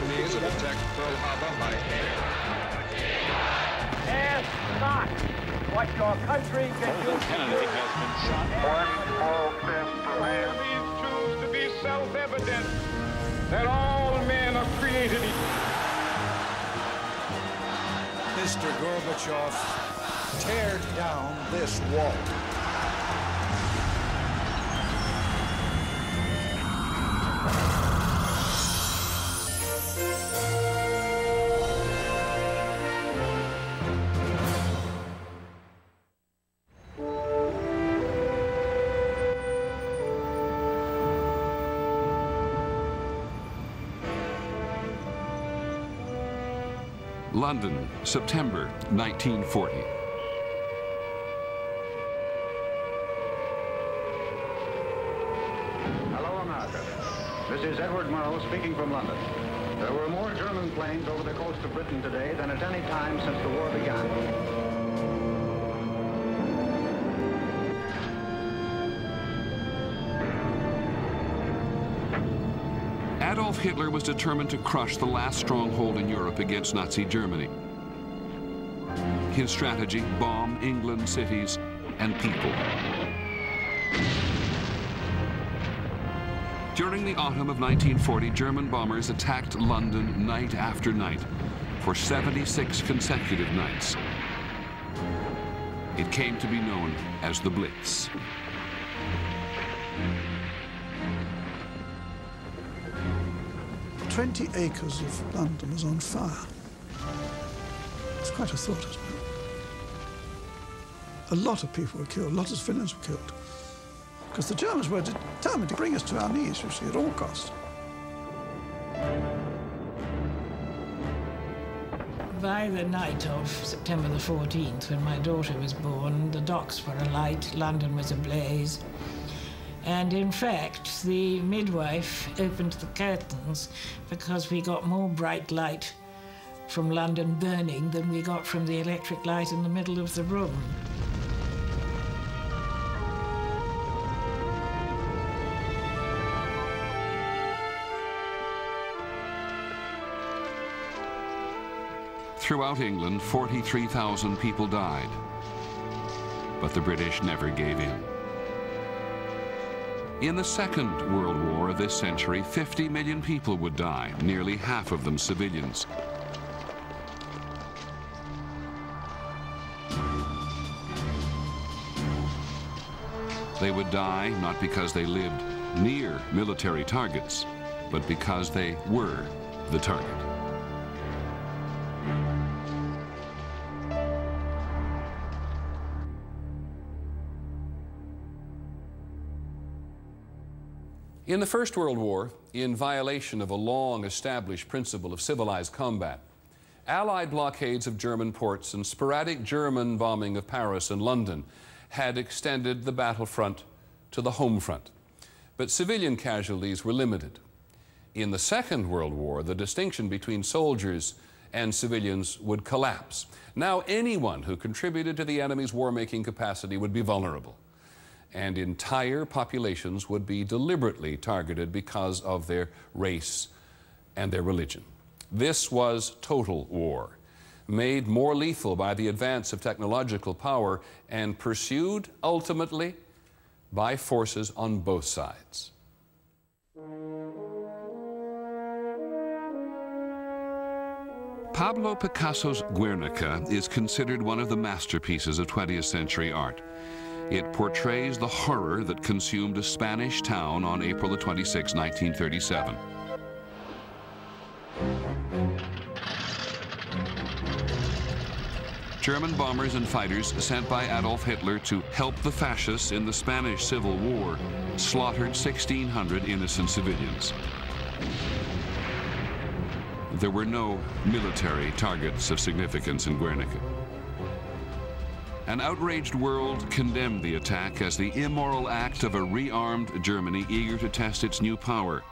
Japanese have attacked Pearl Harbor by air. Ask not what your country can do. Kennedy has been shot. One small step for man. These truths to be self-evident that all men are created equal. Mr. Gorbachev, tear down this wall. London, September 1940. Hello, America. This is Edward Murrow speaking from London. There were more German planes over the coast of Britain today than at any time since the war began. Adolf Hitler was determined to crush the last stronghold in Europe against Nazi Germany. His strategy: bomb England cities and people. During the autumn of 1940, German bombers attacked London night after night for 76 consecutive nights. It came to be known as the Blitz. "20 acres of London was on fire." It's quite a thought, isn't it? A lot of people were killed, a lot of civilians were killed. Because the Germans were determined to bring us to our knees, you see, at all costs. By the night of September the 14th, when my daughter was born, the docks were alight, London was ablaze. And in fact, the midwife opened the curtains because we got more bright light from London burning than we got from the electric light in the middle of the room. Throughout England, 43,000 people died. But the British never gave in. In the Second World War of this century, 50 million people would die, nearly half of them civilians. They would die not because they lived near military targets, but because they were the target. In the First World War, in violation of a long-established principle of civilized combat, Allied blockades of German ports and sporadic German bombing of Paris and London had extended the battlefront to the home front. But civilian casualties were limited. In the Second World War, the distinction between soldiers and civilians would collapse. Now anyone who contributed to the enemy's war-making capacity would be vulnerable, and entire populations would be deliberately targeted because of their race and their religion. This was total war, made more lethal by the advance of technological power and pursued ultimately by forces on both sides. Pablo Picasso's Guernica is considered one of the masterpieces of 20th century art. It portrays the horror that consumed a Spanish town on April the 26, 1937. German bombers and fighters sent by Adolf Hitler to help the fascists in the Spanish Civil War slaughtered 1,600 innocent civilians. There were no military targets of significance in Guernica. An outraged world condemned the attack as the immoral act of a rearmed Germany eager to test its new power.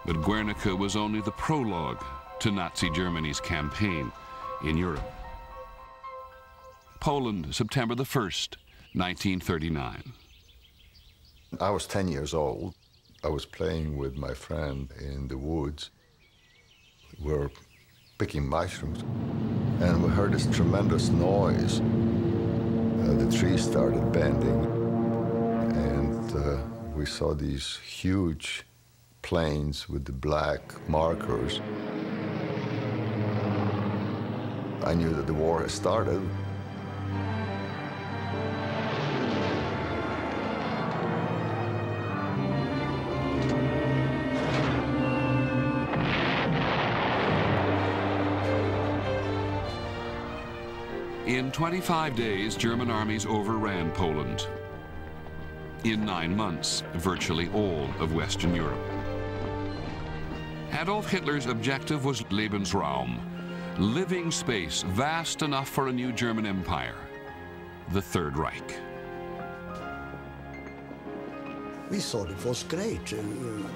But Guernica was only the prologue to Nazi Germany's campaign in Europe. Poland, September the 1st, 1939. I was 10 years old. I was playing with my friend in the woods. were picking mushrooms, and we heard this tremendous noise. The trees started bending, and we saw these huge planes with the black markers. I knew that the war had started. In 25 days, German armies overran Poland. In 9 months, virtually all of Western Europe. Adolf Hitler's objective was Lebensraum, living space vast enough for a new German empire, the Third Reich. We thought it was great,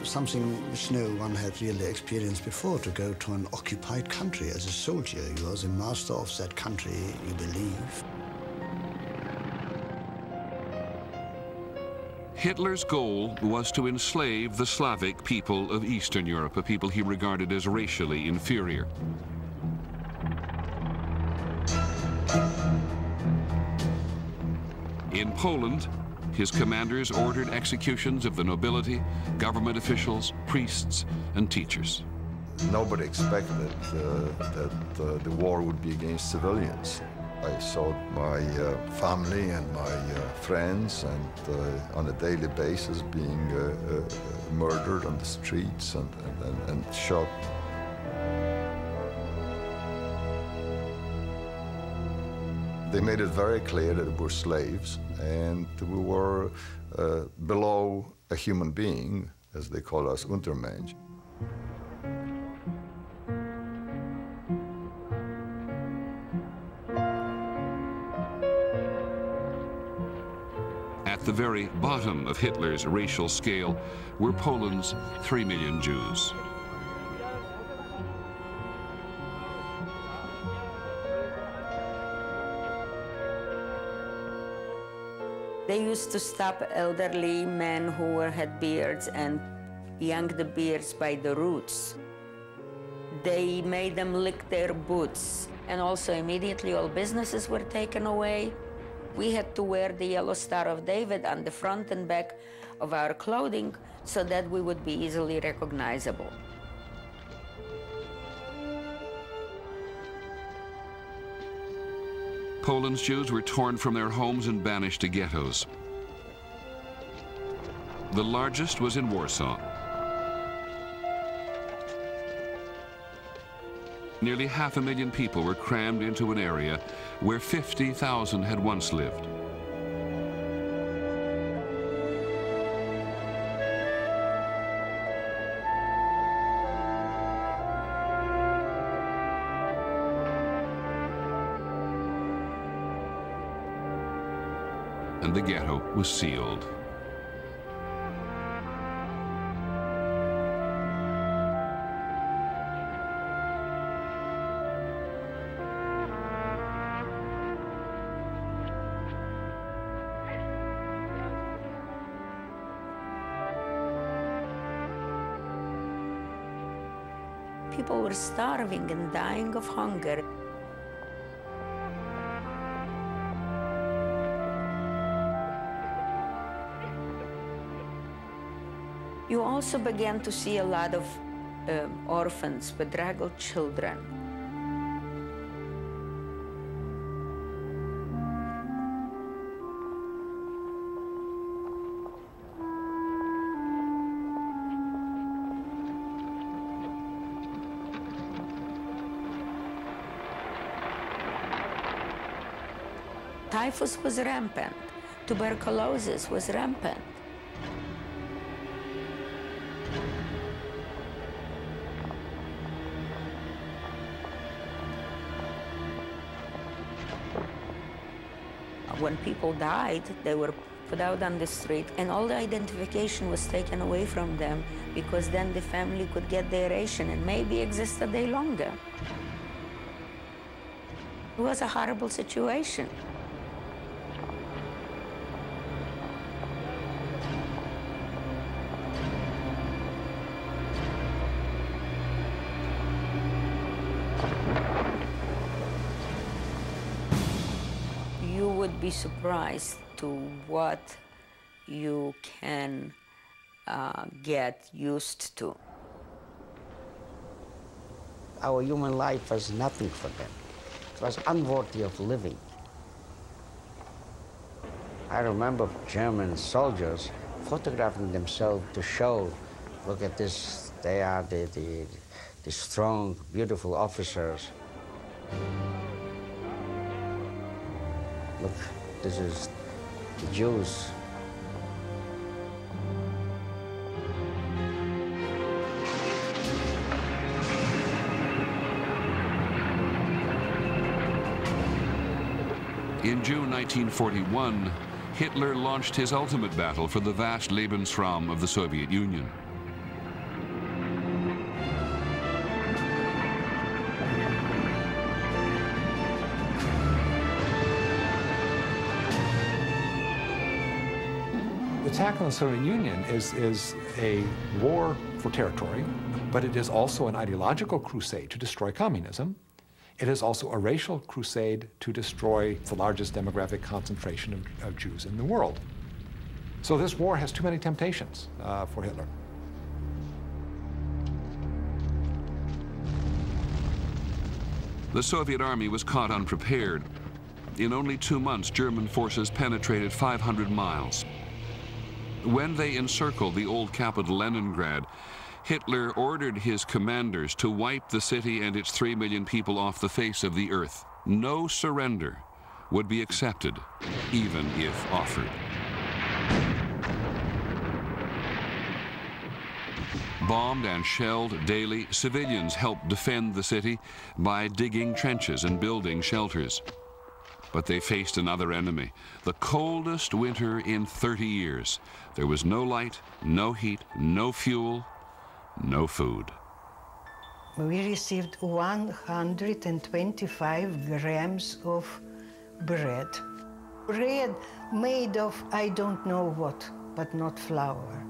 something which no one had really experienced before, to go to an occupied country as a soldier. You are the master of that country, you believe. Hitler's goal was to enslave the Slavic people of Eastern Europe, a people he regarded as racially inferior. In Poland, his commanders ordered executions of the nobility, government officials, priests, and teachers. Nobody expected that the war would be against civilians. I saw my family and my friends and on a daily basis being murdered on the streets and shot. They made it very clear that we were slaves and we were below a human being, as they call us, Untermensch. At the very bottom of Hitler's racial scale were Poland's 3 million Jews. They used to stop elderly men who had beards and yank the beards by the roots. They made them lick their boots, and also immediately all businesses were taken away. We had to wear the yellow Star of David on the front and back of our clothing so that we would be easily recognizable. Poland's Jews were torn from their homes and banished to ghettos. The largest was in Warsaw. Nearly 500,000 people were crammed into an area where 50,000 had once lived. And the ghetto was sealed. People were starving and dying of hunger. You also began to see a lot of orphans, bedraggled children. Typhus was rampant. Tuberculosis was rampant. When people died, they were put out on the street, and all the identification was taken away from them, because then the family could get their ration and maybe exist a day longer. It was a horrible situation. be surprised to what you can get used to. Our human life was nothing for them. It was unworthy of living. I remember German soldiers photographing themselves to show, look at this, they are the strong, beautiful officers. Look, this is the Jews. In June 1941, Hitler launched his ultimate battle for the vast Lebensraum of the Soviet Union. The attack on the Soviet Union is a war for territory, but it is also an ideological crusade to destroy communism. It is also a racial crusade to destroy the largest demographic concentration of Jews in the world. So this war has too many temptations for Hitler. The Soviet army was caught unprepared. In only 2 months, German forces penetrated 500 miles. When they encircled the old capital, Leningrad, Hitler ordered his commanders to wipe the city and its 3 million people off the face of the earth. No surrender would be accepted, even if offered. Bombed and shelled daily, civilians helped defend the city by digging trenches and building shelters. But they faced another enemy, the coldest winter in 30 years. There was no light, no heat, no fuel, no food. We received 125 grams of bread. Bread made of I don't know what, but not flour.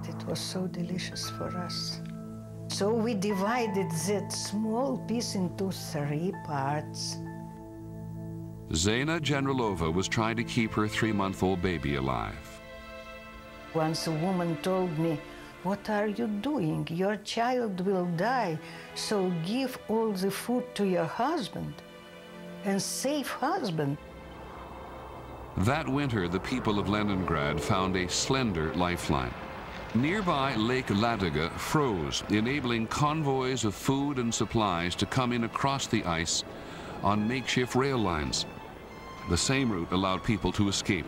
It was so delicious for us. So we divided that small piece into 3 parts. Zena Generalova was trying to keep her 3-month-old baby alive. Once a woman told me, "What are you doing? Your child will die, so give all the food to your husband and save husband." That winter, the people of Leningrad found a slender lifeline. Nearby Lake Ladoga froze, enabling convoys of food and supplies to come in across the ice on makeshift rail lines. The same route allowed people to escape.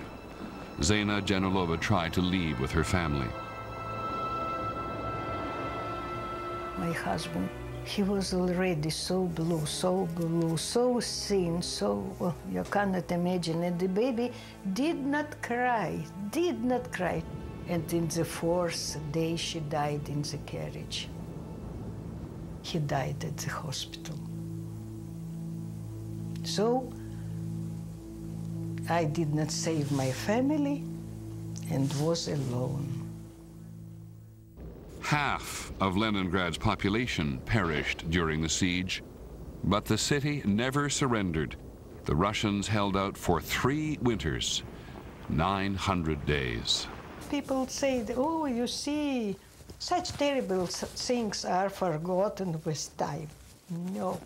Zena Generalova tried to leave with her family. My husband, he was already so blue, so thin, well, you cannot imagine. And the baby did not cry. And in the 4th day, she died in the carriage. He died at the hospital. So I did not save my family and was alone. Half of Leningrad's population perished during the siege, but the city never surrendered. The Russians held out for 3 winters, 900 days. People say, "Oh, you see, such terrible things are forgotten with time." No,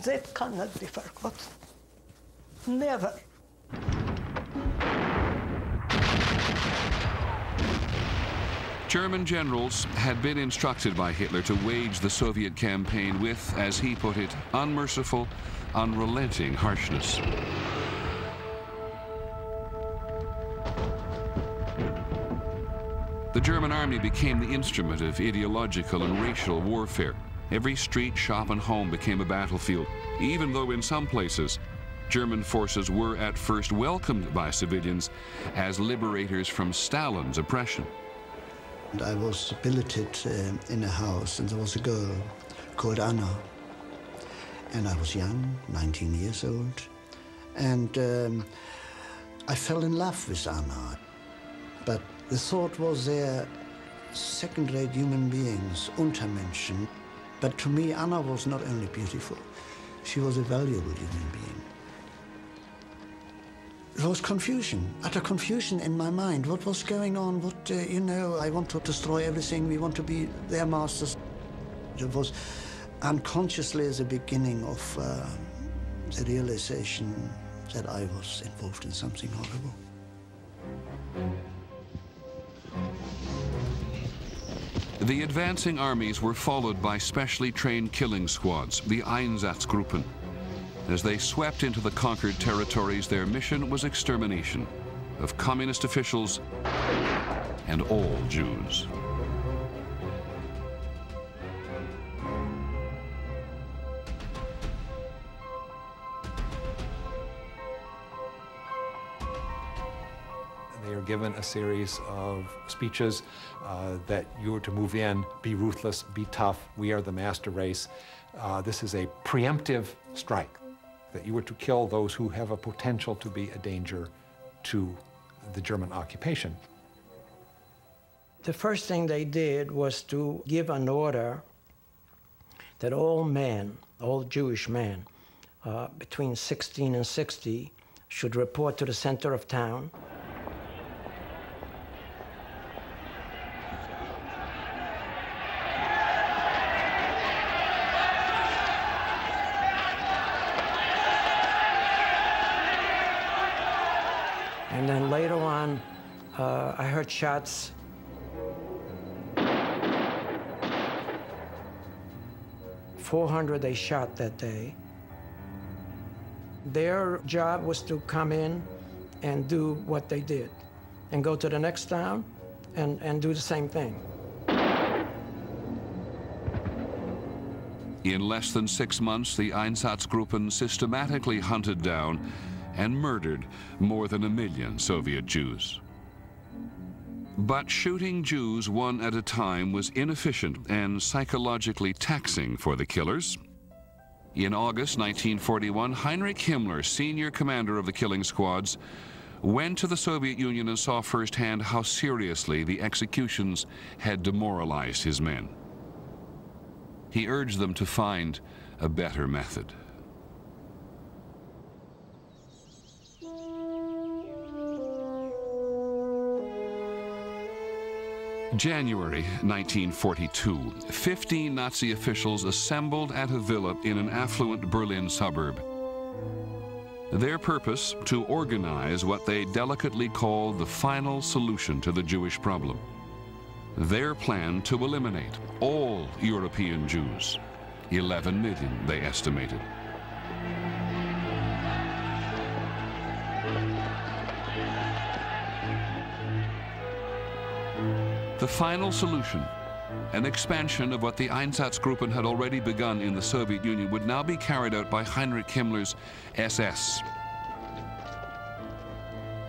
that cannot be forgotten. Never. German generals had been instructed by Hitler to wage the Soviet campaign with, as he put it, unmerciful, unrelenting harshness. The German army became the instrument of ideological and racial warfare. Every street, shop, and home became a battlefield, even though in some places, German forces were at first welcomed by civilians as liberators from Stalin's oppression. And I was billeted in a house, and there was a girl called Anna. And I was young, 19 years old. And I fell in love with Anna. But the thought was they're second-rate human beings, Untermenschen. But to me, Anna was not only beautiful, she was a valuable human being. There was confusion, utter confusion in my mind. What was going on? What, you know, I want to destroy everything. We want to be their masters. It was unconsciously the beginning of the realization that I was involved in something horrible. The advancing armies were followed by specially trained killing squads, the Einsatzgruppen. As they swept into the conquered territories, their mission was extermination of communist officials and all Jews. They are given a series of speeches that you are to move in, be ruthless, be tough, we are the master race. This is a preemptive strike, that you were to kill those who have a potential to be a danger to the German occupation. The first thing they did was to give an order that all men, all Jewish men, between 16 and 60, should report to the center of town. And then later on, I heard shots. .400 they shot that day. Their job was to come in and do what they did, and go to the next town and do the same thing. In less than 6 months, the Einsatzgruppen systematically hunted down and murdered more than 1 million Soviet Jews. But shooting Jews one at a time was inefficient and psychologically taxing for the killers. In August 1941, Heinrich Himmler, senior commander of the killing squads, went to the Soviet Union and saw firsthand how seriously the executions had demoralized his men. He urged them to find a better method. January 1942, 15 Nazi officials assembled at a villa in an affluent Berlin suburb. Their purpose, to organize what they delicately called the final solution to the Jewish problem. Their plan to eliminate all European Jews, 11 million they estimated. The final solution, an expansion of what the Einsatzgruppen had already begun in the Soviet Union, would now be carried out by Heinrich Himmler's SS.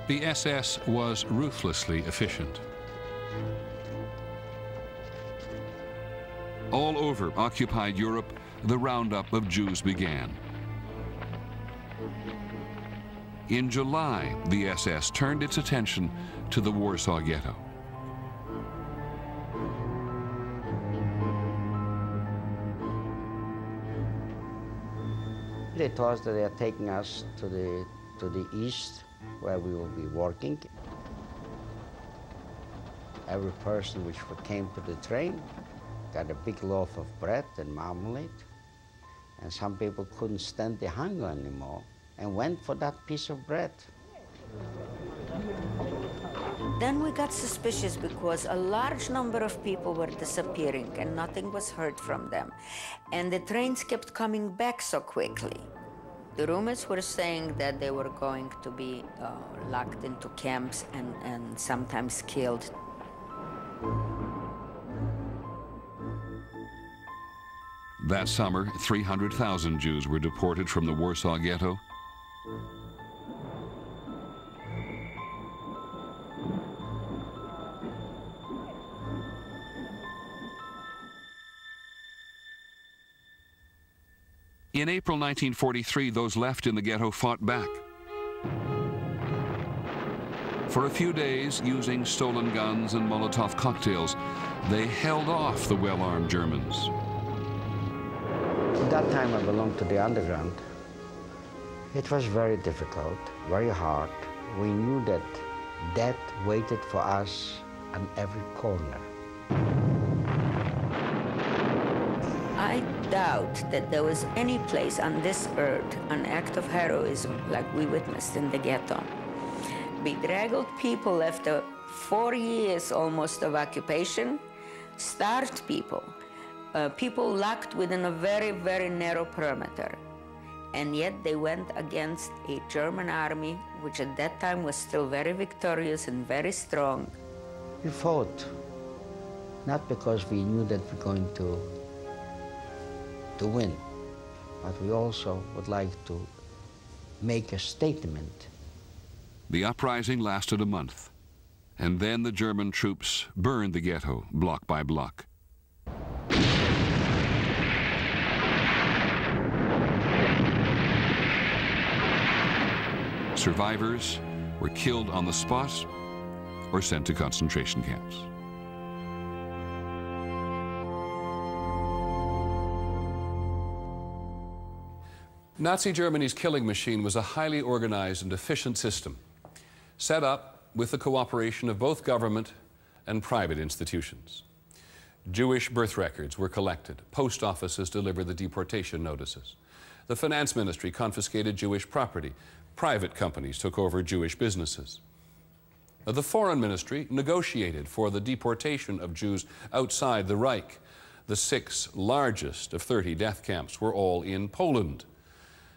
The SS was ruthlessly efficient. All over occupied Europe, the roundup of Jews began. In July, the SS turned its attention to the Warsaw Ghetto. They told us that they are taking us to the east, where we will be working. Every person which came to the train got a big loaf of bread and marmalade, and some people couldn't stand the hunger anymore and went for that piece of bread. Then we got suspicious because a large number of people were disappearing and nothing was heard from them. And the trains kept coming back so quickly. The rumors were saying that they were going to be locked into camps and sometimes killed. That summer, 300,000 Jews were deported from the Warsaw Ghetto. In April 1943, those left in the ghetto fought back. For a few days, using stolen guns and Molotov cocktails, they held off the well-armed Germans. At that time, I belonged to the underground. It was very difficult, very hard. we knew that death waited for us on every corner. I doubt that there was any place on this earth an act of heroism like we witnessed in the ghetto. Bedraggled people after 4 years almost of occupation, starved people, people locked within a very, very narrow perimeter. And yet they went against a German army, which at that time was still very victorious and very strong. We fought, not because we knew that we're going to win, but we also would like to make a statement. The uprising lasted a month, and then the German troops burned the ghetto block by block. Survivors were killed on the spot or sent to concentration camps. Nazi Germany's killing machine was a highly organized and efficient system, set up with the cooperation of both government and private institutions. Jewish birth records were collected. Post offices delivered the deportation notices. The finance ministry confiscated Jewish property. Private companies took over Jewish businesses. The foreign ministry negotiated for the deportation of Jews outside the Reich. The 6 largest of 30 death camps were all in Poland,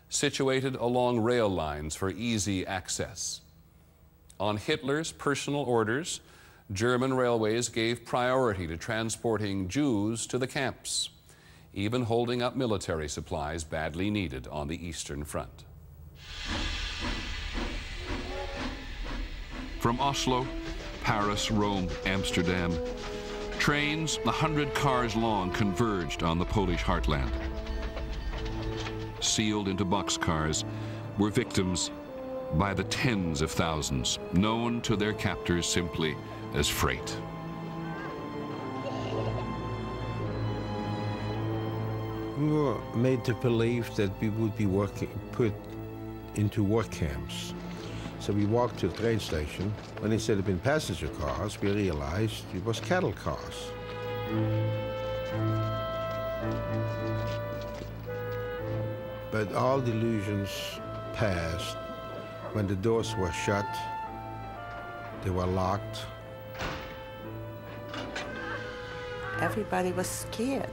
situated along rail lines for easy access. On Hitler's personal orders, German railways gave priority to transporting Jews to the camps, even holding up military supplies badly needed on the Eastern Front. From Oslo, Paris, Rome, Amsterdam, trains 100 cars long converged on the Polish heartland. Sealed into boxcars were victims by the tens of thousands, known to their captors simply as freight. We were made to believe that we would be put into work camps. So we walked to the train station. When instead of being passenger cars, we realized it was cattle cars. But all delusions passed when the doors were shut, they were locked. Everybody was scared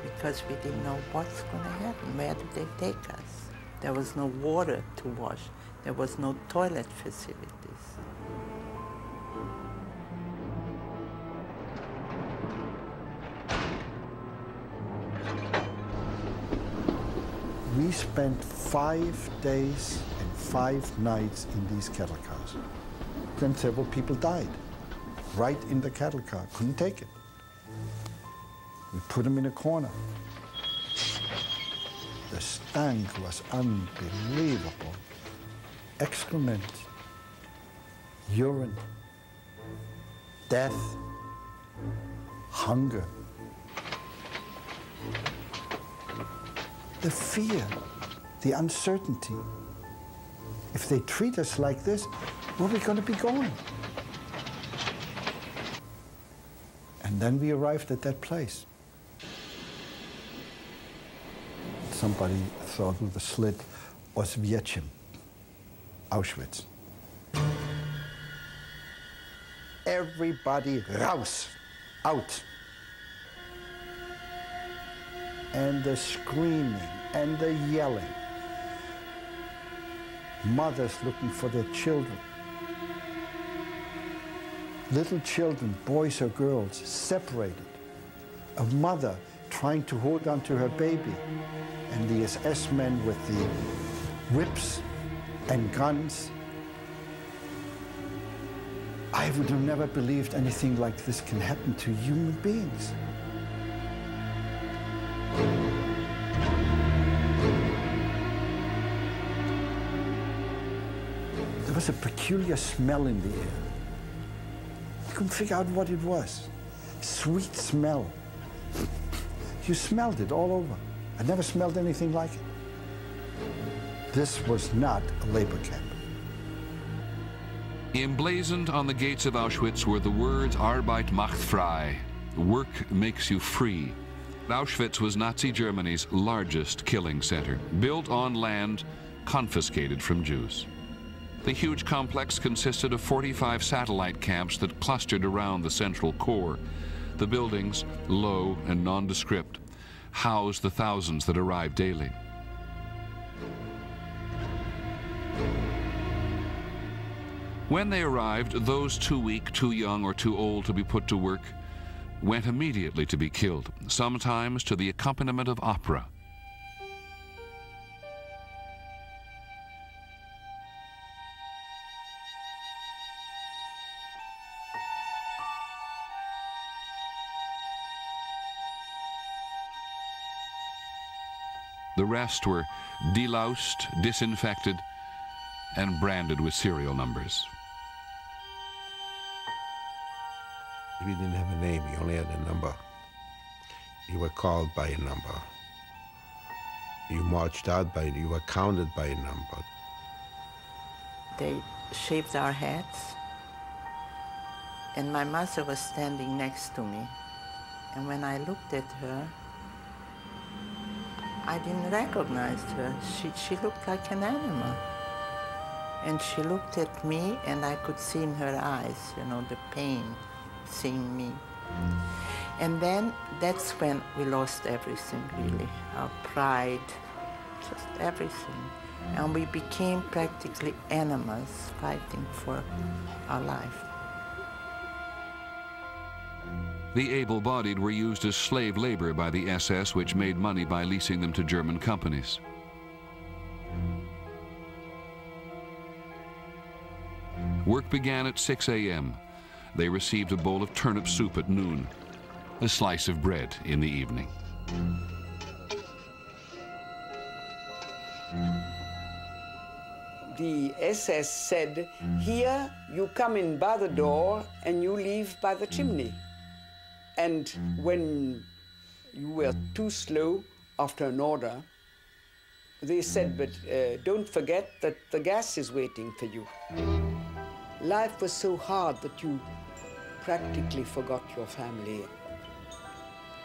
because we didn't know what's going to happen. Where did they take us? There was no water to wash. There was no toilet facilities. We spent 5 days and 5 nights in these cattle cars. Then several people died right in the cattle car, couldn't take it. We put them in a corner. The stank was unbelievable. Excrement, urine, death, hunger. The fear, the uncertainty. If they treat us like this, where are we going to be going? And then we arrived at that place. Somebody thought with a slit, Oswiecim, Auschwitz. Everybody raus, out. And the screaming and the yelling. Mothers looking for their children. Little children, boys or girls, separated. A mother trying to hold on to her baby. And the SS men with the whips and guns. I would have never believed anything like this can happen to human beings. There was a peculiar smell in the air. I couldn't figure out what it was. Sweet smell. You smelled it all over. I never smelled anything like it. This was not a labor camp. Emblazoned on the gates of Auschwitz were the words Arbeit macht frei, work makes you free. Auschwitz was Nazi Germany's largest killing center, built on land confiscated from Jews. The huge complex consisted of 45 satellite camps that clustered around the central core. The buildings, low and nondescript, housed the thousands that arrived daily. When they arrived, those too weak, too young, or too old to be put to work went immediately to be killed, sometimes to the accompaniment of opera. The rest were deloused, disinfected, and branded with serial numbers. We didn't have a name, we only had a number. You were called by a number. You marched out by it, you were counted by a number. They shaved our heads, and my mother was standing next to me. And when I looked at her, I didn't recognize her. She looked like an animal. And she looked at me, and I could see in her eyes, you know, the pain, seeing me. And then that's when we lost everything, really. Our pride, just everything. And we became practically animals fighting for our life. The able-bodied were used as slave labor by the SS, which made money by leasing them to German companies. Work began at 6 a.m. They received a bowl of turnip soup at noon, a slice of bread in the evening. The SS said, here you come in by the door and you leave by the chimney. And when you were too slow after an order, they said, but don't forget that the gas is waiting for you. Life was so hard that you practically forgot your family.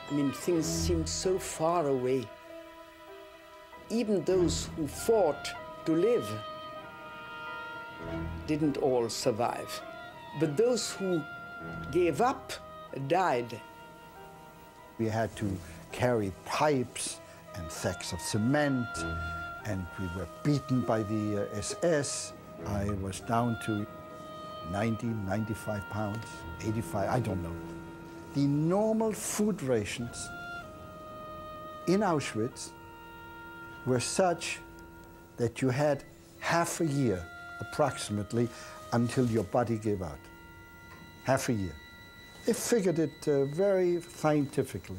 I mean, things seemed so far away. Even those who fought to live didn't all survive. But those who gave up died. We had to carry pipes and sacks of cement, and we were beaten by the SS. I was down to 90, 95 pounds, 85, I don't know. The normal food rations in Auschwitz were such that you had half a year, approximately, until your body gave out. Half a year. They figured it very scientifically.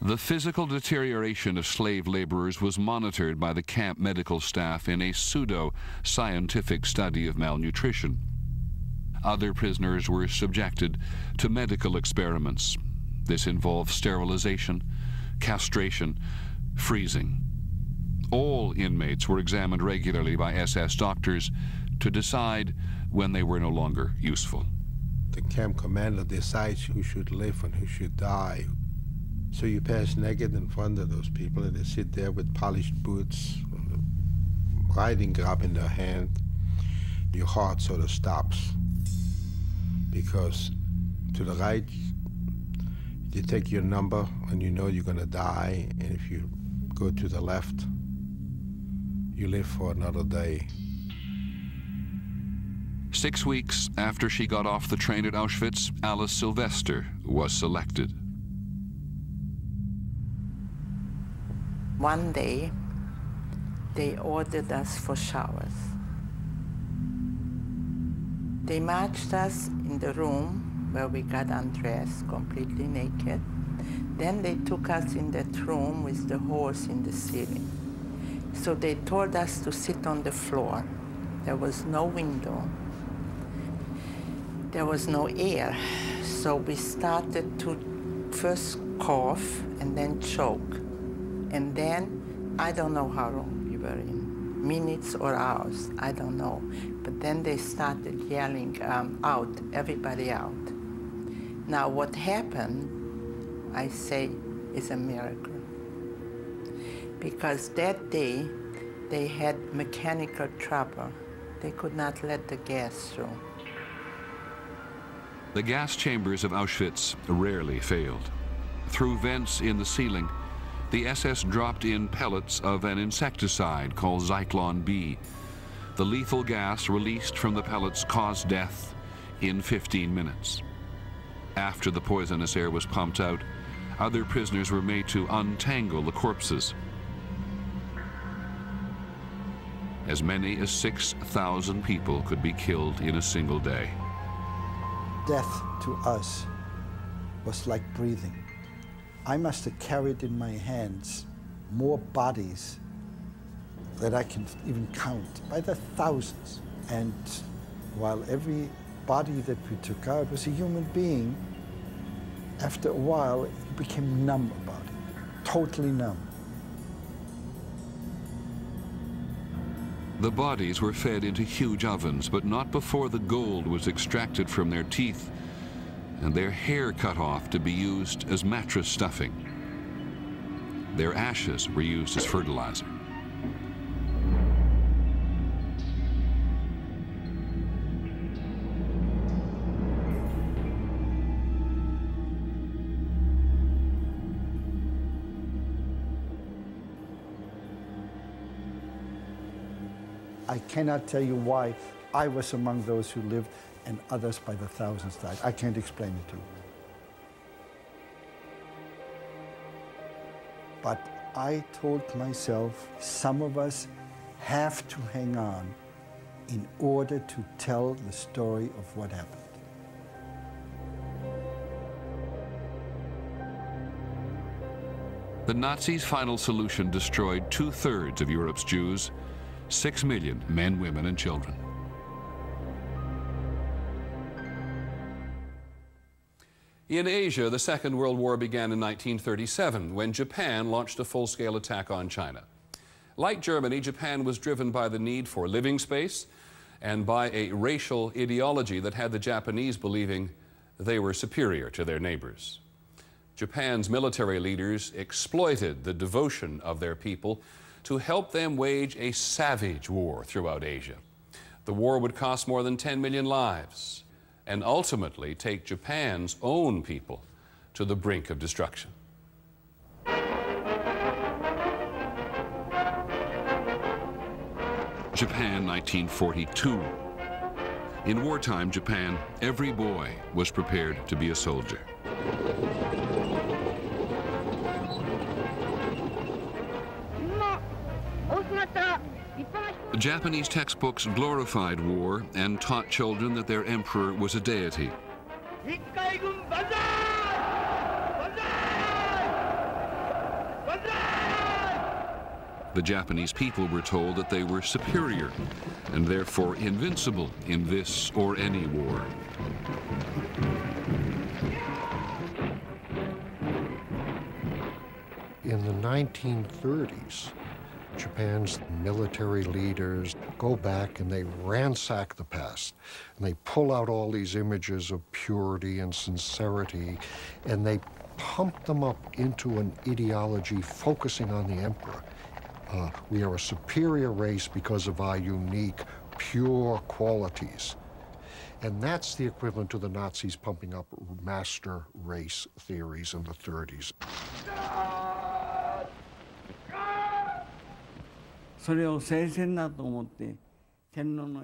The physical deterioration of slave laborers was monitored by the camp medical staff in a pseudo-scientific study of malnutrition. Other prisoners were subjected to medical experiments. This involved sterilization, castration, freezing. All inmates were examined regularly by SS doctors to decide when they were no longer useful. The camp commander decides who should live and who should die. So you pass naked in front of those people, and they sit there with polished boots, riding grab in their hand. Your heart sort of stops, because to the right, you take your number and you know you're going to die, and if you go to the left, you live for another day. 6 weeks after she got off the train at Auschwitz, Alice Sylvester was selected. One day, they ordered us for showers. They marched us in the room where we got undressed, completely naked. Then they took us in that room with the holes in the ceiling. So they told us to sit on the floor. There was no window. There was no air. So we started to first cough and then choke. And then, I don't know how long we were in, minutes or hours, I don't know. But then they started yelling out, everybody out. Now what happened, I say, is a miracle. Because that day, they had mechanical trouble. They could not let the gas through. The gas chambers of Auschwitz rarely failed. Through vents in the ceiling, the SS dropped in pellets of an insecticide called Zyklon B. The lethal gas released from the pellets caused death in 15 minutes. After the poisonous air was pumped out, other prisoners were made to untangle the corpses. As many as 6,000 people could be killed in a single day. Death to us was like breathing. I must have carried in my hands more bodies that I can even count by the thousands. And while every body that we took out was a human being, after a while, you became numb about it, totally numb. The bodies were fed into huge ovens, but not before the gold was extracted from their teeth and their hair cut off to be used as mattress stuffing. Their ashes were used as fertilizer. I cannot tell you why I was among those who lived and others by the thousands died. I can't explain it to you. But I told myself, some of us have to hang on in order to tell the story of what happened. The Nazis' final solution destroyed 2/3 of Europe's Jews, 6 million men, women, and children. In Asia, the Second World War began in 1937 when Japan launched a full-scale attack on China. Like Germany, Japan was driven by the need for living space and by a racial ideology that had the Japanese believing they were superior to their neighbors. Japan's military leaders exploited the devotion of their people to help them wage a savage war throughout Asia. The war would cost more than 10 million lives and ultimately take Japan's own people to the brink of destruction. Japan, 1942. In wartime Japan, every boy was prepared to be a soldier. Japanese textbooks glorified war and taught children that their emperor was a deity. The Japanese people were told that they were superior and therefore invincible in this or any war. In the 1930s, Japan's military leaders go back and they ransack the past, and they pull out all these images of purity and sincerity, and they pump them up into an ideology focusing on the emperor. We are a superior race because of our unique, pure qualities. And that's the equivalent to the Nazis pumping up master race theories in the 30s.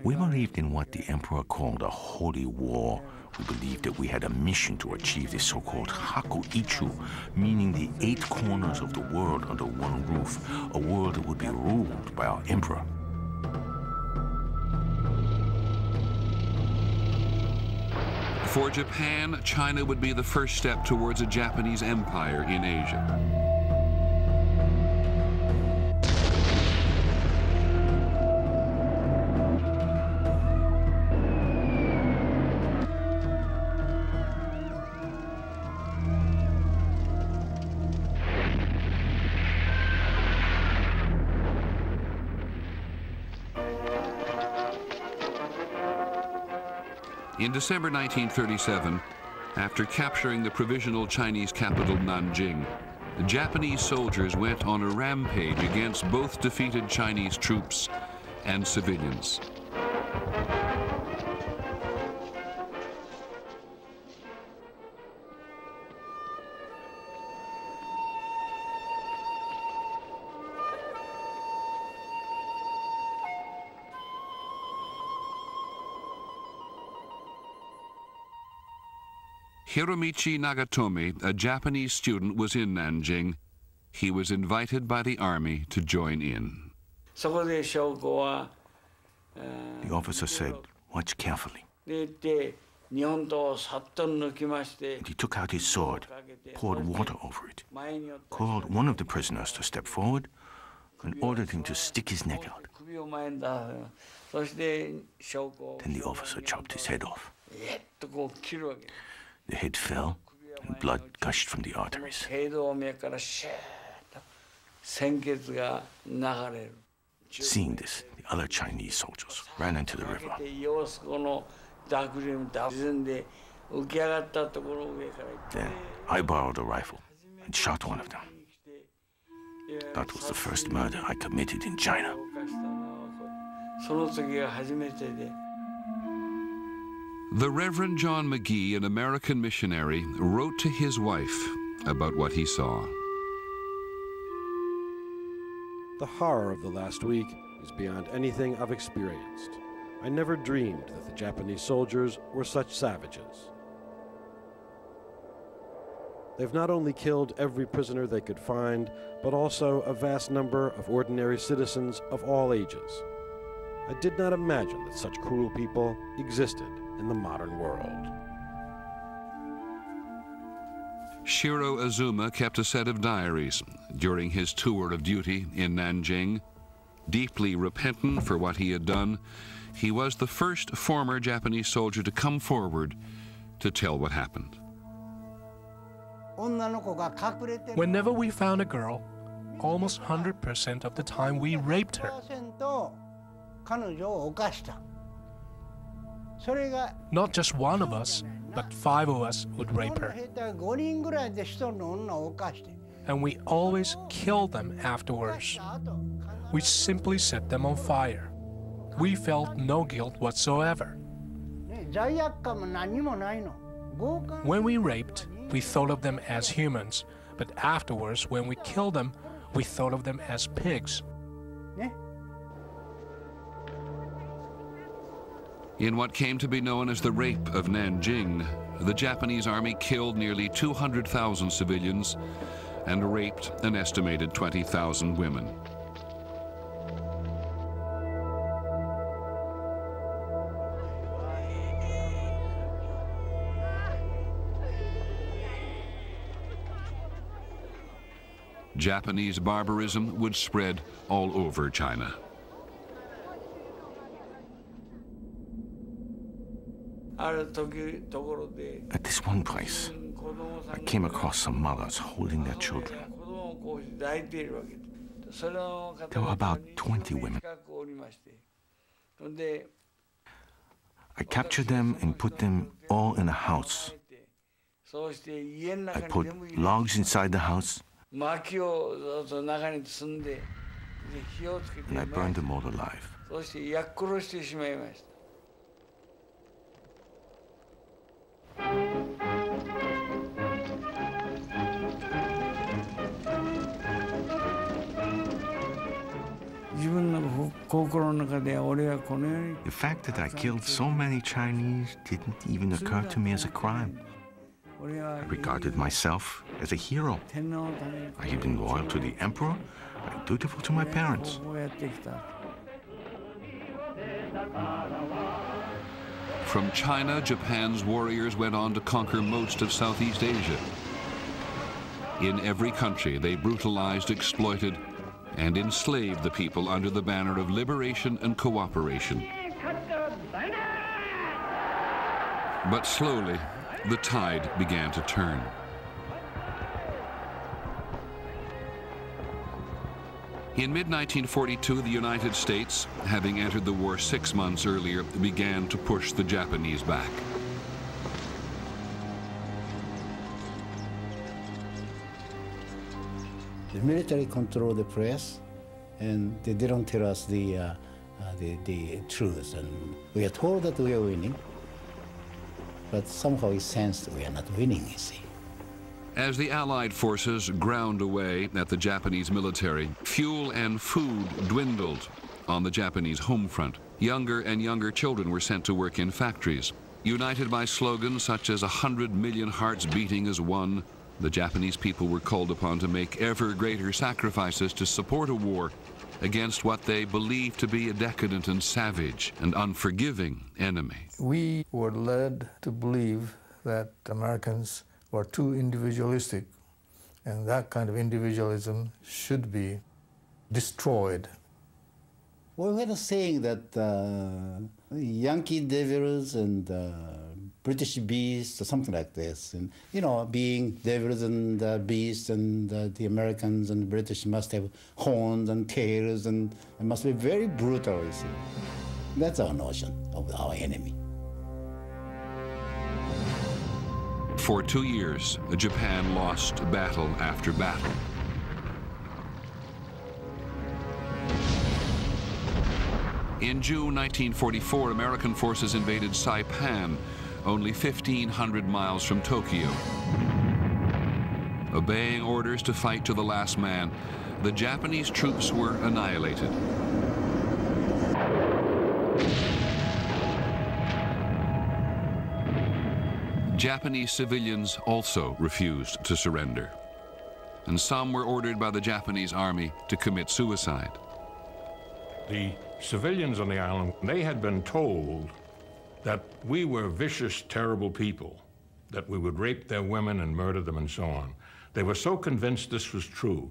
We believed in what the emperor called a holy war. We believed that we had a mission to achieve the so-called Hakuichu, meaning the 8 corners of the world under one roof, a world that would be ruled by our emperor. For Japan, China would be the first step towards a Japanese empire in Asia. In December 1937, after capturing the provisional Chinese capital Nanjing, the Japanese soldiers went on a rampage against both defeated Chinese troops and civilians. Hiromichi Nagatomi, a Japanese student, was in Nanjing. He was invited by the army to join in. The officer said, "Watch carefully." And he took out his sword, poured water over it, called one of the prisoners to step forward, and ordered him to stick his neck out. Then the officer chopped his head off. The head fell, and blood gushed from the arteries. Seeing this, the other Chinese soldiers ran into the river. Then I borrowed a rifle and shot one of them. That was the first murder I committed in China. The Reverend John McGee, an American missionary, wrote to his wife about what he saw. The horror of the last week is beyond anything I've experienced. I never dreamed that the Japanese soldiers were such savages. They've not only killed every prisoner they could find, but also a vast number of ordinary citizens of all ages. I did not imagine that such cruel people existed in the modern world. Shiro Azuma kept a set of diaries during his tour of duty in Nanjing. Deeply repentant for what he had done, he was the first former Japanese soldier to come forward to tell what happened. Whenever we found a girl, almost 100% of the time we raped her. Not just one of us, but 5 of us would rape her. And we always killed them afterwards. We simply set them on fire. We felt no guilt whatsoever. When we raped, we thought of them as humans, but afterwards, when we killed them, we thought of them as pigs. In what came to be known as the Rape of Nanjing, the Japanese army killed nearly 200,000 civilians and raped an estimated 20,000 women. Japanese barbarism would spread all over China. At this one place, I came across some mothers holding their children. There were about 20 women. I captured them and put them all in a house. I put logs inside the house, and I burned them all alive. The fact that I killed so many Chinese didn't even occur to me as a crime. I regarded myself as a hero. I had been loyal to the emperor and dutiful to my parents. From China, Japan's warriors went on to conquer most of Southeast Asia. In every country, they brutalized, exploited, and enslaved the people under the banner of liberation and cooperation. But slowly, the tide began to turn. In mid-1942, the United States, having entered the war 6 months earlier, began to push the Japanese back. The military controlled the press, and they didn't tell us the truth. And we are told that we are winning, but somehow it sensed we are not winning, you see. As the Allied forces ground away at the Japanese military, fuel and food dwindled on the Japanese home front. Younger and younger children were sent to work in factories. United by slogans such as 100 million hearts beating as one, the Japanese people were called upon to make ever greater sacrifices to support a war against what they believed to be a decadent and savage and unforgiving enemy. We were led to believe that Americans were too individualistic, and that kind of individualism should be destroyed. Well, we had a saying that Yankee devils and British beasts or something like this. And, you know, being devils and beasts, and the Americans and the British must have horns and tails, and it must be very brutal, you see. That's our notion of our enemy. For 2 years, Japan lost battle after battle. In June 1944, American forces invaded Saipan, only 1,500 miles from Tokyo. Obeying orders to fight to the last man, the Japanese troops were annihilated. Japanese civilians also refused to surrender, and some were ordered by the Japanese army to commit suicide. The civilians on the island, they had been told that we were vicious, terrible people, that we would rape their women and murder them and so on. They were so convinced this was true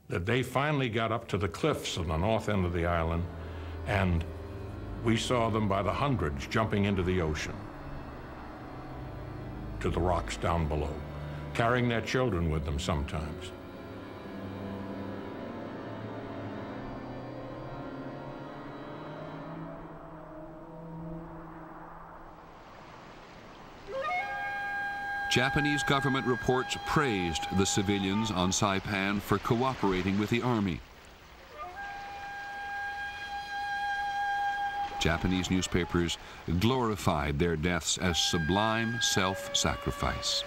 that they finally got up to the cliffs on the north end of the island, and we saw them by the hundreds jumping into the ocean, to the rocks down below, carrying their children with them sometimes. Japanese government reports praised the civilians on Saipan for cooperating with the army. Japanese newspapers glorified their deaths as sublime self-sacrifice.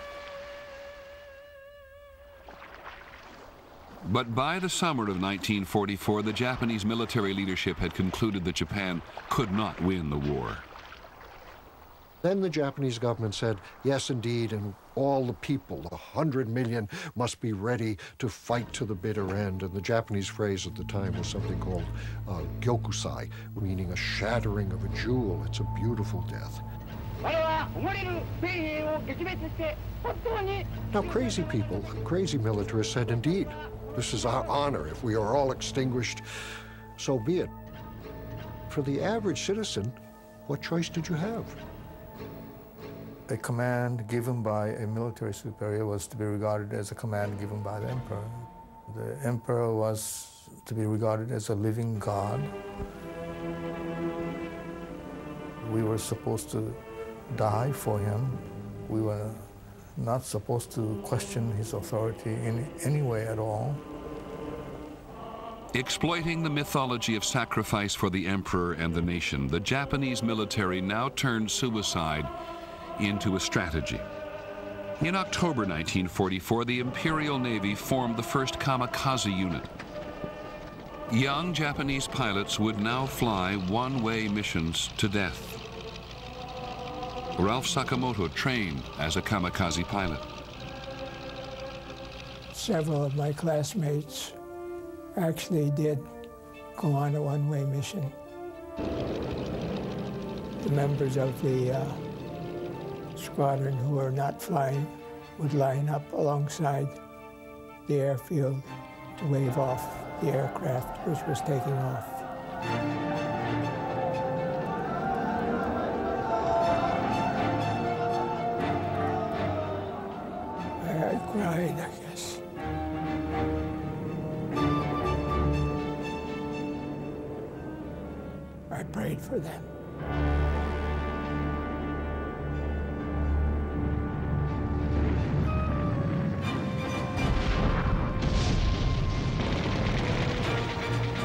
But by the summer of 1944, the Japanese military leadership had concluded that Japan could not win the war. Then the Japanese government said, yes, indeed, and all the people, 100 million, must be ready to fight to the bitter end. And the Japanese phrase at the time was something called gyokusai, meaning a shattering of a jewel. It's a beautiful death. Now, crazy people, crazy militarists said, indeed, this is our honor. If we are all extinguished, so be it. For the average citizen, what choice did you have? A command given by a military superior was to be regarded as a command given by the emperor. The emperor was to be regarded as a living god. We were supposed to die for him. We were not supposed to question his authority in any way at all. Exploiting the mythology of sacrifice for the emperor and the nation, the Japanese military now turned suicide into a strategy. In October 1944, the Imperial Navy formed the first kamikaze unit. Young Japanese pilots would now fly one-way missions to death. Ralph Sakamoto trained as a kamikaze pilot. Several of my classmates actually did go on a one-way mission. The members of the squadron who were not flying would line up alongside the airfield to wave off the aircraft which was taking off. I cried, I guess. prayed for them.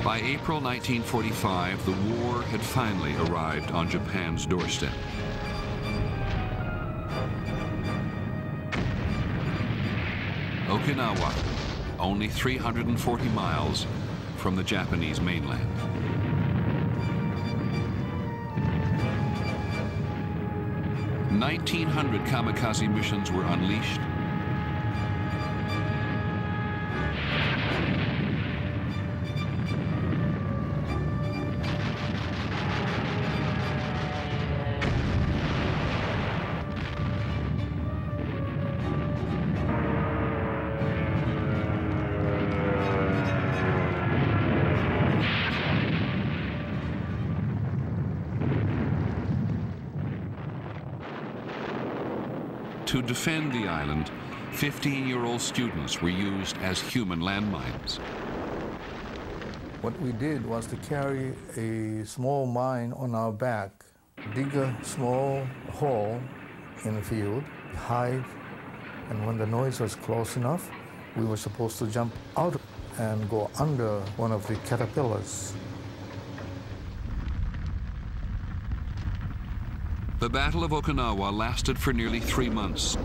By April 1945, the war had finally arrived on Japan's doorstep. Okinawa, only 340 miles from the Japanese mainland. "1,900 kamikaze missions were unleashed. To defend the island, 15-year-old students were used as human landmines. What we did was to carry a small mine on our back, dig a small hole in the field, hide, and when the noise was close enough, we were supposed to jump out and go under one of the caterpillars. The Battle of Okinawa lasted for nearly 3 months.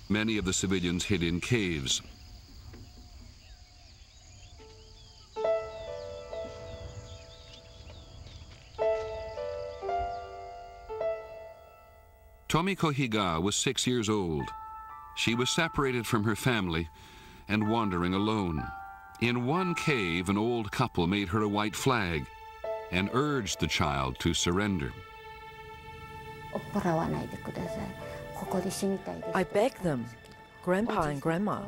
Many of the civilians hid in caves. Tomiko Higa was 6 years old. She was separated from her family and wandering alone. In one cave, an old couple made her a white flag and urged the child to surrender. I begged them, Grandpa and Grandma,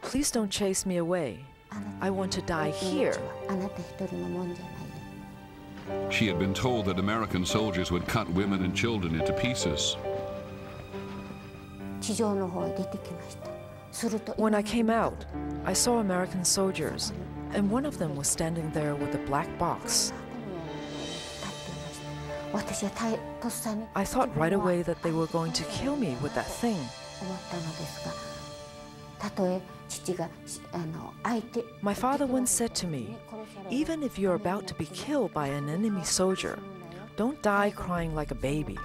please don't chase me away. I want to die here. She had been told that American soldiers would cut women and children into pieces. When I came out, I saw American soldiers, and one of them was standing there with a black box. I thought right away that they were going to kill me with that thing. My father once said to me, even if you're about to be killed by an enemy soldier, don't die crying like a baby.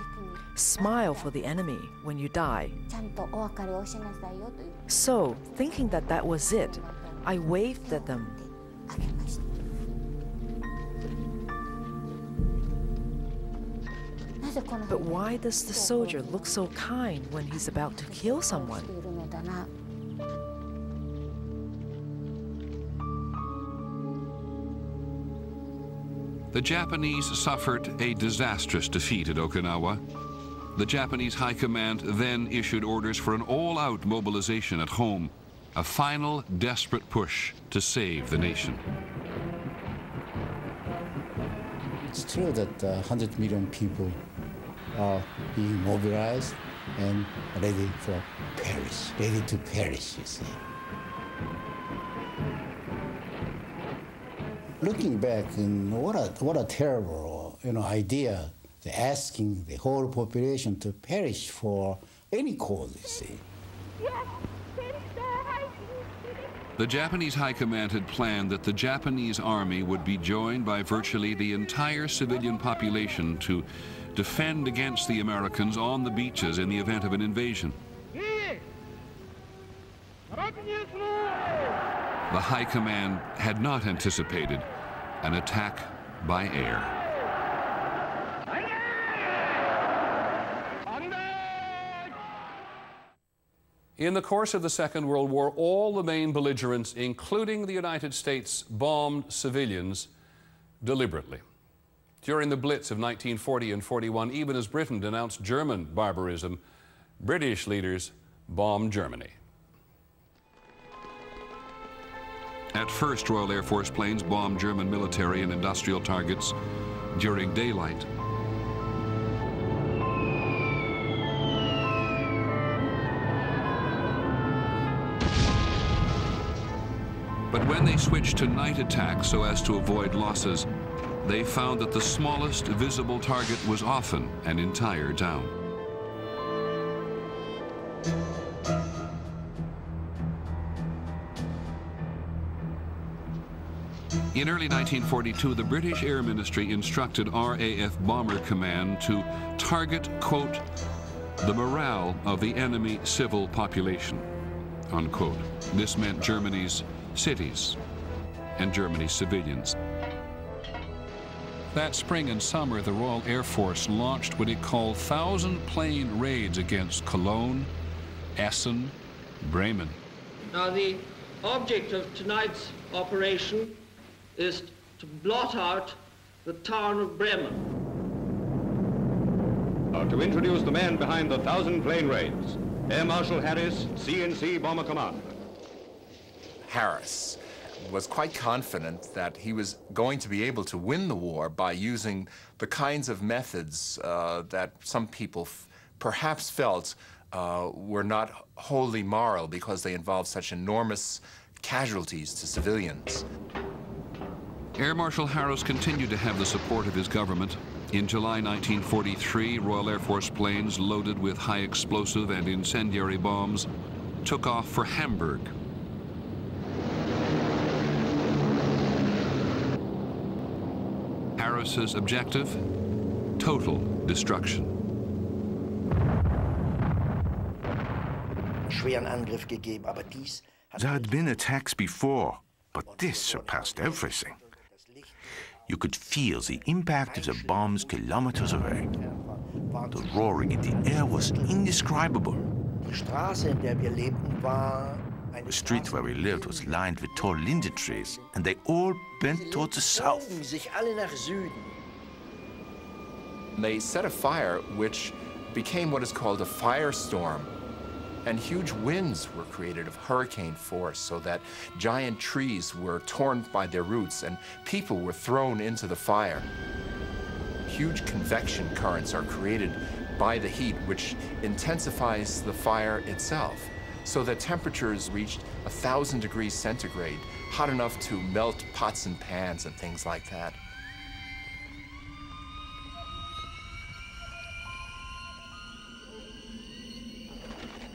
Smile for the enemy when you die. So, thinking that that was it, I waved at them. But why does the soldier look so kind when he's about to kill someone? The Japanese suffered a disastrous defeat at Okinawa. The Japanese High Command then issued orders for an all-out mobilization at home, a final desperate push to save the nation. It's true that 100 million people are being mobilized and ready to perish, you see. Looking back, what a terrible, idea. Asking the whole population to perish for any cause, you see. The Japanese High Command had planned that the Japanese army would be joined by virtually the entire civilian population to defend against the Americans on the beaches in the event of an invasion. The High Command had not anticipated an attack by air. In the course of the Second World War, all the main belligerents, including the United States, bombed civilians deliberately. During the Blitz of 1940 and 41, even as Britain denounced German barbarism, British leaders bombed Germany. At first, Royal Air Force planes bombed German military and industrial targets during daylight. But when they switched to night attacks so as to avoid losses, they found that the smallest visible target was often an entire town. In early 1942, the British Air Ministry instructed RAF Bomber Command to target, quote, the morale of the enemy civil population, unquote. This meant Germany's cities and Germany's civilians. That spring and summer, the Royal Air Force launched what it called 1,000-plane raids against Cologne, Essen, Bremen. Now, the object of tonight's operation is to blot out the town of Bremen. To introduce the man behind the 1,000-plane raids, Air Marshal Harris, CNC Bomber Commander. Harris was quite confident that he was going to be able to win the war by using the kinds of methods that some people perhaps felt were not wholly moral because they involved such enormous casualties to civilians. Air Marshal Harris continued to have the support of his government. In July 1943, Royal Air Force planes loaded with high explosive and incendiary bombs took off for Hamburg. Harris's objective? Total destruction. There had been attacks before, but this surpassed everything. You could feel the impact of the bombs kilometers away. The roaring in the air was indescribable. The street where we lived was lined with tall linden trees, and they all bent towards the south. They set a fire which became what is called a firestorm. And huge winds were created of hurricane force so that giant trees were torn by their roots and people were thrown into the fire. Huge convection currents are created by the heat, which intensifies the fire itself, so that temperatures reached 1,000 degrees centigrade, hot enough to melt pots and pans and things like that.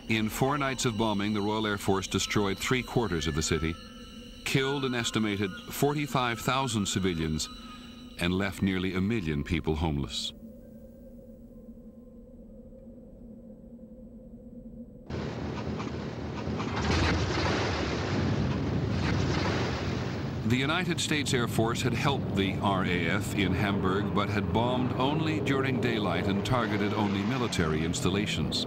In 4 nights of bombing, the Royal Air Force destroyed 3/4 of the city, killed an estimated 45,000 civilians, and left nearly 1 million people homeless. The United States Air Force had helped the RAF in Hamburg, but had bombed only during daylight and targeted only military installations.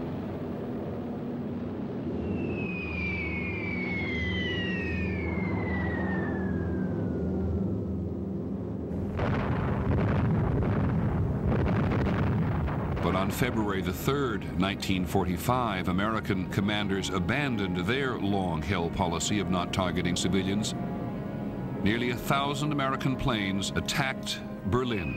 On February the 3rd, 1945, American commanders abandoned their long-held policy of not targeting civilians. Nearly 1,000 American planes attacked Berlin.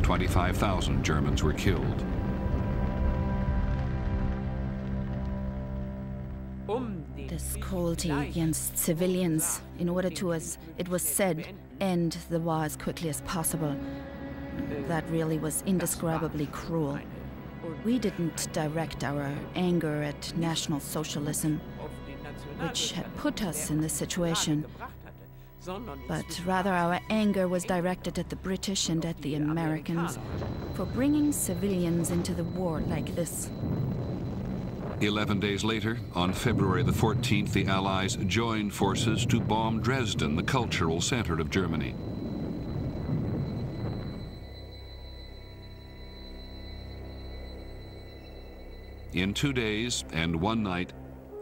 "25,000 Germans were killed. This cruelty against civilians, in order to, as it was said, end the war as quickly as possible, that really was indescribably cruel. We didn't direct our anger at National Socialism, which had put us in this situation, but rather our anger was directed at the British and at the Americans for bringing civilians into the war like this. 11 days later, on February the 14th, the Allies joined forces to bomb Dresden, the cultural center of Germany. In 2 days and 1 night,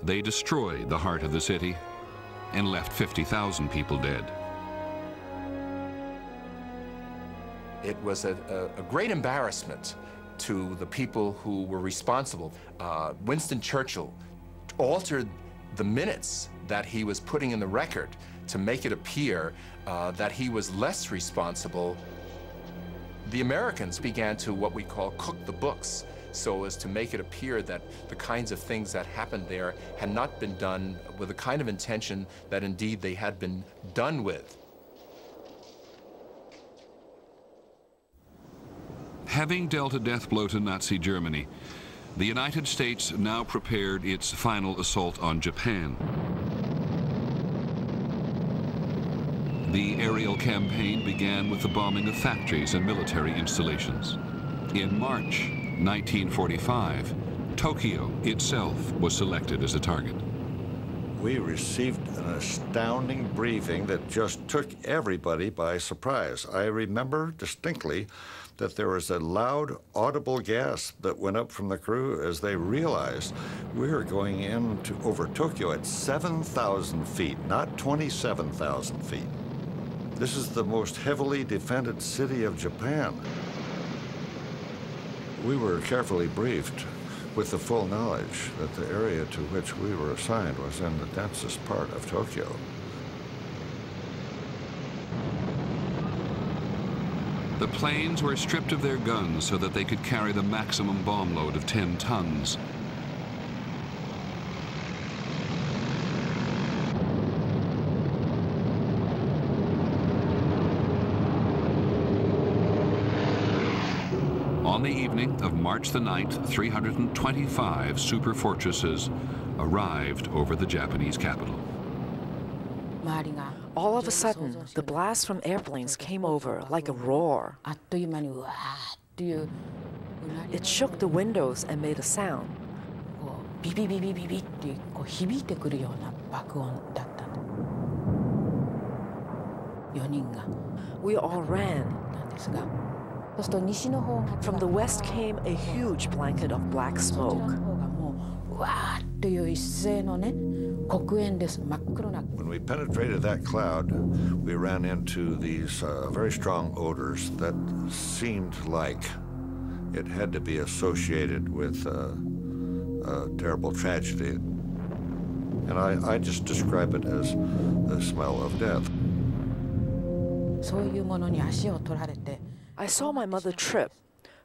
they destroyed the heart of the city and left 50,000 people dead. It was a great embarrassment to the people who were responsible. Winston Churchill altered the minutes that he was putting in the record to make it appear that he was less responsible. The Americans began to what we call cook the books, so as to make it appear that the kinds of things that happened there had not been done with the kind of intention that indeed they had been done with. Having dealt a death blow to Nazi Germany, the United States now prepared its final assault on Japan. The aerial campaign began with the bombing of factories and military installations. In March 1945, Tokyo itself was selected as a target. We received an astounding briefing that just took everybody by surprise. I remember distinctly that there was a loud, audible gasp that went up from the crew as they realized we were going over Tokyo at 7,000 feet, not 27,000 feet. This is the most heavily defended city of Japan. We were carefully briefed with the full knowledge that the area to which we were assigned was in the densest part of Tokyo. The planes were stripped of their guns so that they could carry the maximum bomb load of 10 tons. On the evening of March the 9th, 325 super fortresses arrived over the Japanese capital. All of a sudden, the blast from airplanes came over like a roar. It shook the windows and made a sound. We all ran. From the west came a huge blanket of black smoke. When we penetrated that cloud, we ran into these very strong odors that seemed like it had to be associated with a terrible tragedy. And I just describe it as the smell of death. I saw my mother trip.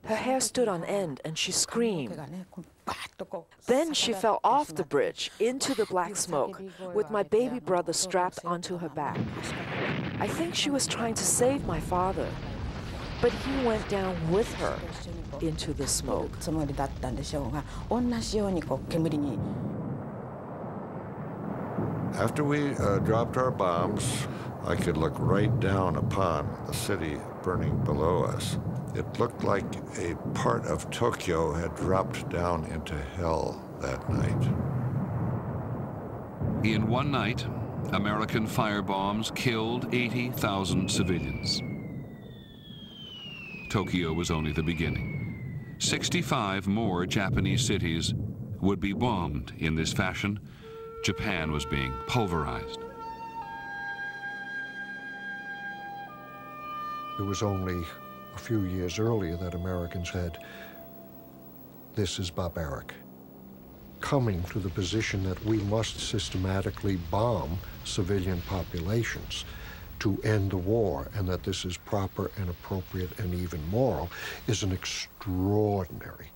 Her hair stood on end and she screamed. Then she fell off the bridge into the black smoke with my baby brother strapped onto her back. I think she was trying to save my father, but he went down with her into the smoke. After we dropped our bombs, I could look right down upon the city burning below us. It looked like a part of Tokyo had dropped down into hell that night. In one night, American firebombs killed 80,000 civilians. Tokyo was only the beginning. 65 more Japanese cities would be bombed in this fashion. Japan was being pulverized. It was only a few years earlier that Americans said, this is barbaric. Coming to the position that we must systematically bomb civilian populations to end the war, and that this is proper and appropriate and even moral, is an extraordinary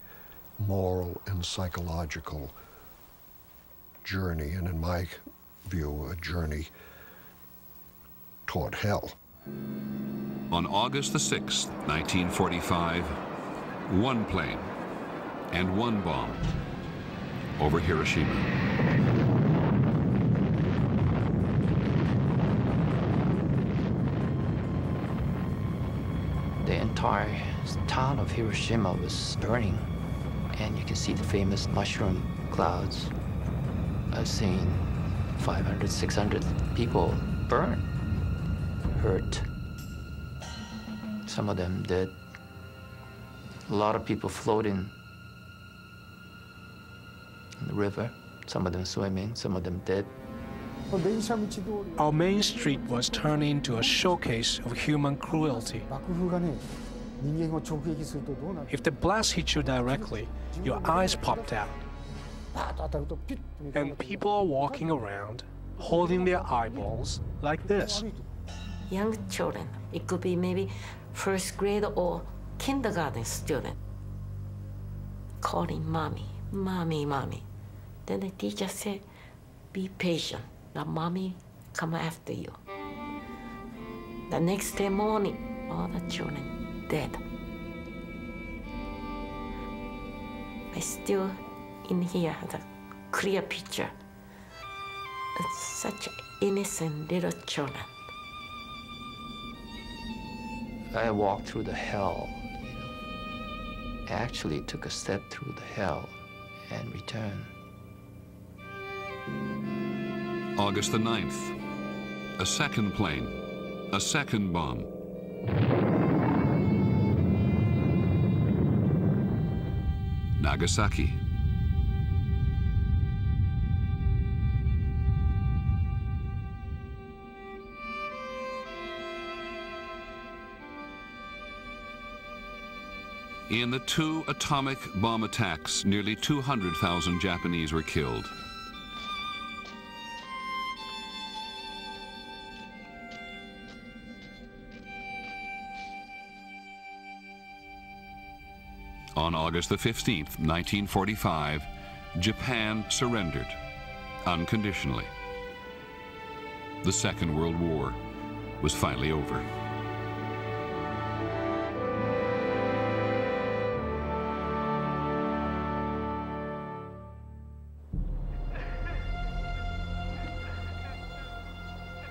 moral and psychological journey, and in my view, a journey toward hell. On August the 6th, 1945, one plane and one bomb over Hiroshima. The entire town of Hiroshima was burning, and you can see the famous mushroom clouds. I've seen 500, 600 people burn, hurt. Some of them dead. A lot of people floating in the river. Some of them swimming, some of them dead. Our main street was turned into a showcase of human cruelty. If the blast hit you directly, your eyes popped out. And people are walking around, holding their eyeballs like this. Young children, it could be maybe first grade or kindergarten student. calling mommy, mommy, mommy. Then the teacher said, be patient, the mommy come after you. The next day morning, all the children dead. I still in here have a clear picture. It's such innocent little children. I walked through the hell. I actually took a step through the hell and returned. August the 9th, a second plane, a second bomb. Nagasaki. In the 2 atomic bomb attacks, nearly 200,000 Japanese were killed. On August the 15th, 1945, Japan surrendered unconditionally. The Second World War was finally over.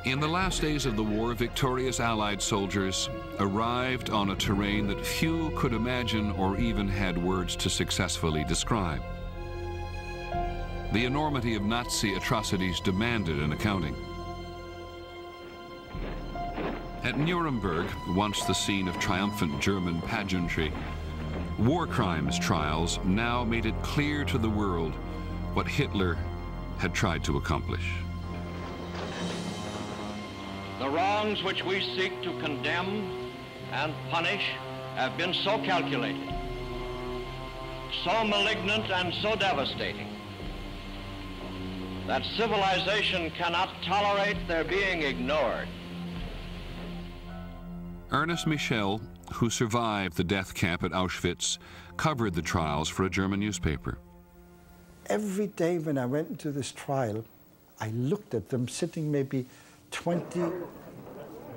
In the last days of the war, victorious Allied soldiers arrived on a terrain that few could imagine or even had words to successfully describe. The enormity of Nazi atrocities demanded an accounting. At Nuremberg, once the scene of triumphant German pageantry, war crimes trials now made it clear to the world what Hitler had tried to accomplish. The wrongs which we seek to condemn and punish have been so calculated, so malignant and so devastating, that civilization cannot tolerate their being ignored. Ernest Michel, who survived the death camp at Auschwitz, covered the trials for a German newspaper. Every day when I went into this trial, I looked at them sitting maybe 20,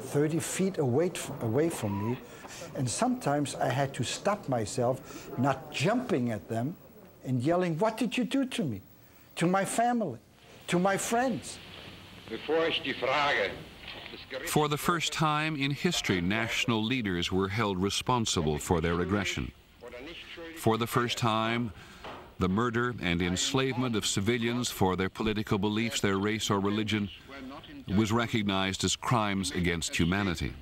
30 feet away from me, and sometimes I had to stop myself, not jumping at them and yelling, "What did you do to me? To my family? To my friends?" For the first time in history, national leaders were held responsible for their aggression. For the first time, the murder and enslavement of civilians for their political beliefs, their race or religion, was recognized as crimes against humanity.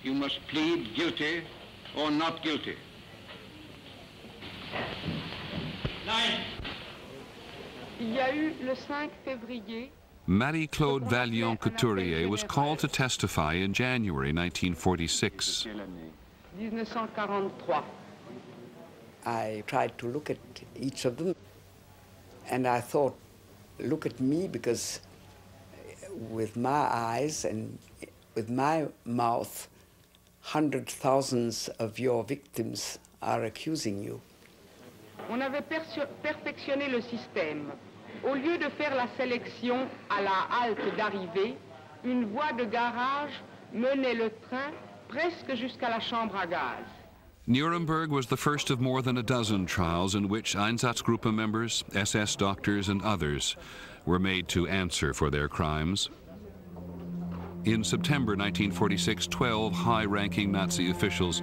You must plead guilty or not guilty. Marie-Claude Vaillant-Couturier was called to testify in January 1946. I tried to look at each of them, and I thought, look at me, because with my eyes and with my mouth, hundreds, thousands of your victims are accusing you. On avait perfectionné le système. Au lieu de faire la sélection à la halte d'arrivée, une voie de garage menait le train presque jusqu'à la chambre à gaz. Nuremberg was the first of more than a dozen trials in which Einsatzgruppe members, SS doctors, and others were made to answer for their crimes. In September 1946, 12 high-ranking Nazi officials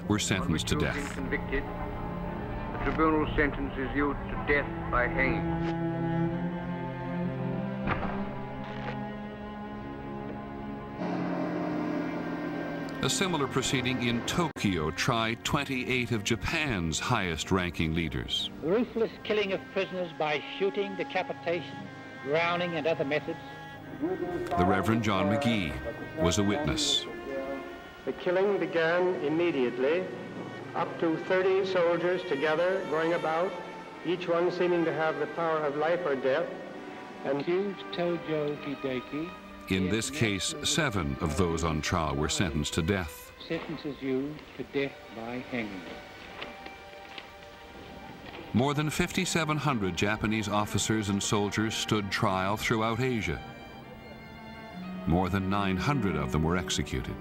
were sentenced to death. Convicted, the tribunal sentences you to death by hanging. A similar proceeding in Tokyo tried 28 of Japan's highest-ranking leaders. Ruthless killing of prisoners by shooting, decapitation, drowning, and other methods. The Reverend John McGee was a witness. The killing began immediately, up to 30 soldiers together going about, each one seeming to have the power of life or death. And accused Tojo Hideki. In this case, 7 of those on trial were sentenced to death. Sentences you to death by hanging. More than 5,700 Japanese officers and soldiers stood trial throughout Asia. More than 900 of them were executed.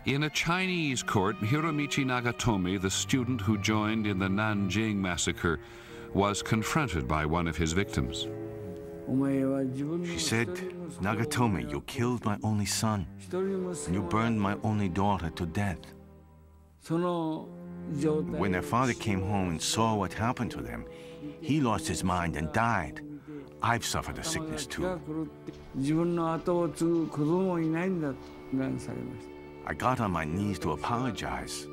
In a Chinese court, Hiromichi Nagatomi, the student who joined in the Nanjing massacre, was confronted by one of his victims. She said, "Nagatomi, you killed my only son, and you burned my only daughter to death." When their father came home and saw what happened to them, he lost his mind and died. I've suffered a sickness too. I got on my knees to apologize,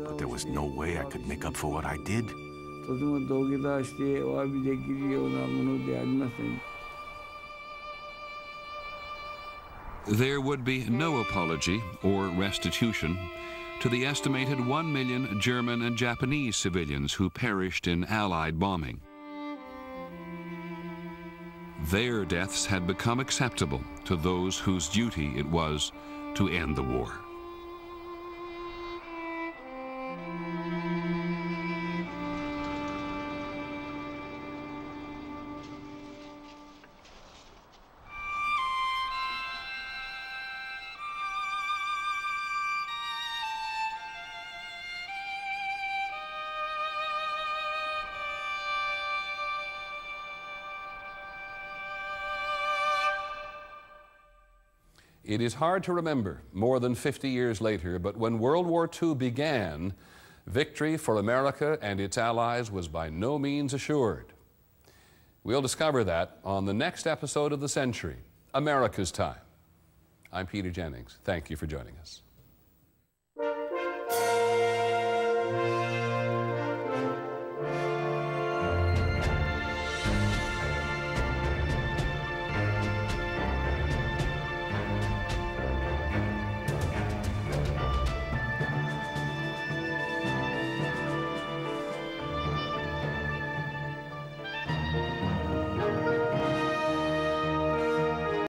but there was no way I could make up for what I did. There would be no apology or restitution to the estimated 1 million German and Japanese civilians who perished in Allied bombing. Their deaths had become acceptable to those whose duty it was to end the war. It is hard to remember more than 50 years later, but when World War II began, victory for America and its allies was by no means assured. We'll discover that on the next episode of The Century, America's Time. I'm Peter Jennings. Thank you for joining us.